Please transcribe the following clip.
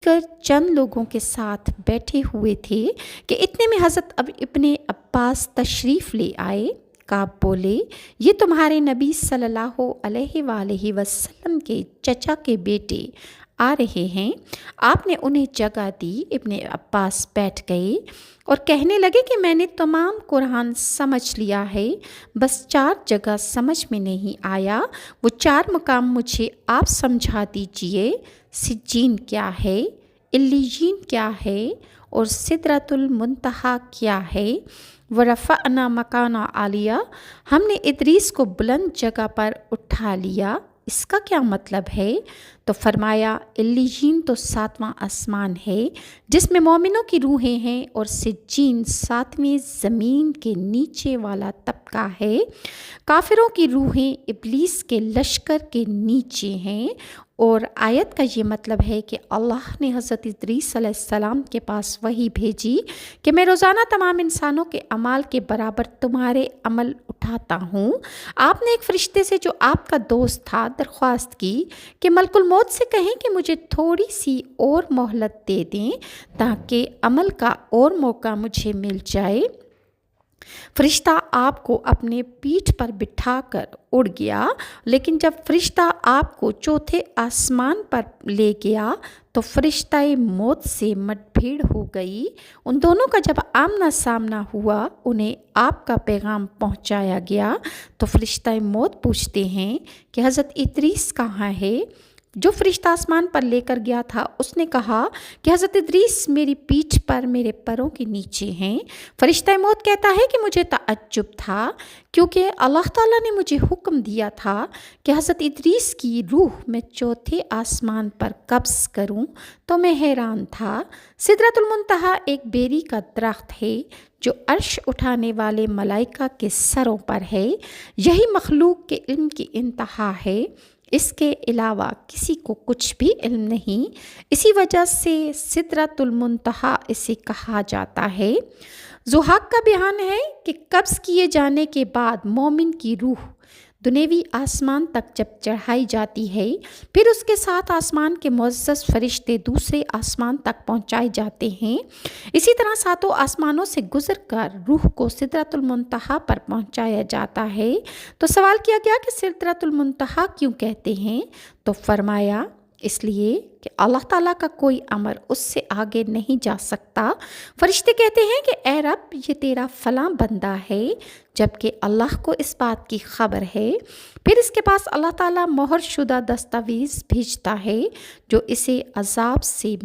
چند لوگوں کے ساتھ بیٹھے ہوئے تھے کہ اتنے میں حضرت ابن عباس تشریف لے آئے۔ کعب بولے، یہ تمہارے نبی صلی اللہ علیہ وآلہ وسلم کے چچا کے بیٹے آ رہے ہیں۔ آپ نے انہیں جگہ دی۔ ابن عباس بیٹھ گئے اور کہنے لگے کہ میں نے تمام قرآن سمجھ لیا ہے، بس 4 جگہ سمجھ میں نہیں آیا، وہ 4 مقام مجھے آپ سمجھا دیجئے۔ سجین کیا ہے، علیین کیا ہے، اور سدرۃ المنتہا کیا ہے؟ ورفعنا مکانا عالیہ، ہم نے ادریس کو بلند جگہ پر اٹھا لیا، اس کا کیا مطلب ہے؟ تو فرمایا، علیین تو 7واں آسمان ہے جس میں مومنوں کی روحیں ہیں، اور سجین 7ویں زمین کے نیچے والا طبقہ ہے، کافروں کی روحیں ابلیس کے لشکر کے نیچے ہیں۔ اور آیت کا یہ مطلب ہے کہ اللہ نے حضرت ادریس علیہ السلام کے پاس وحی بھیجی کہ میں روزانہ تمام انسانوں کے اعمال کے برابر تمہارے عمل اٹھاتا ہوں۔ آپ نے ایک فرشتے سے جو آپ کا دوست تھا درخواست کی کہ ملک الموت سے کہیں کہ مجھے تھوڑی سی اور مہلت دے دیں تاکہ عمل کا اور موقع مجھے مل جائے۔ فرشتہ آپ کو اپنے پیٹھ پر بٹھا کر اڑ گیا، لیکن جب فرشتہ آپ کو 4تھے آسمان پر لے گیا تو فرشتہ موت سے مٹ بھیڑ ہو گئی۔ ان دونوں کا جب آمنا سامنا ہوا، انہیں آپ کا پیغام پہنچایا گیا تو فرشتہ موت پوچھتے ہیں کہ حضرت ادریس کہاں ہے؟ جو فرشتہ آسمان پر لے کر گیا تھا اس نے کہا کہ حضرت ادریس میری پیٹھ پر میرے پروں کے نیچے ہیں۔ فرشتہ موت کہتا ہے کہ مجھے تعجب تھا، کیونکہ اللہ تعالیٰ نے مجھے حکم دیا تھا کہ حضرت ادریس کی روح میں 4تھے آسمان پر قبض کروں، تو میں حیران تھا۔ سدرۃ المنتہا ایک بیری کا درخت ہے جو عرش اٹھانے والے ملائکہ کے سروں پر ہے، یہی مخلوق کے علم کی انتہا ہے، اس کے علاوہ کسی کو کچھ بھی علم نہیں، اسی وجہ سے سدرۃ المنتہا اسے کہا جاتا ہے۔ ضحاک کا بیان ہے کہ قبض کیے جانے کے بعد مومن کی روح دنیوی آسمان تک جب چڑھائی جاتی ہے، پھر اس کے ساتھ آسمان کے معزز فرشتے دوسرے آسمان تک پہنچائے جاتے ہیں۔ اسی طرح 7 آسمانوں سے گزر کر روح کو سدرۃ المنتہا پر پہنچایا جاتا ہے۔ تو سوال کیا گیا کہ سدرۃ المنتہا کیوں کہتے ہیں؟ تو فرمایا، اس لیے کہ اللہ تعالیٰ کا کوئی امر اس سے آگے نہیں جا سکتا۔ فرشتے کہتے ہیں کہ اے رب، یہ تیرا فلاں بندہ ہے، جبکہ اللہ کو اس بات کی خبر ہے۔ پھر اس کے پاس اللہ تعالیٰ مہر شدہ دستاویز بھیجتا ہے جو اسے عذاب سے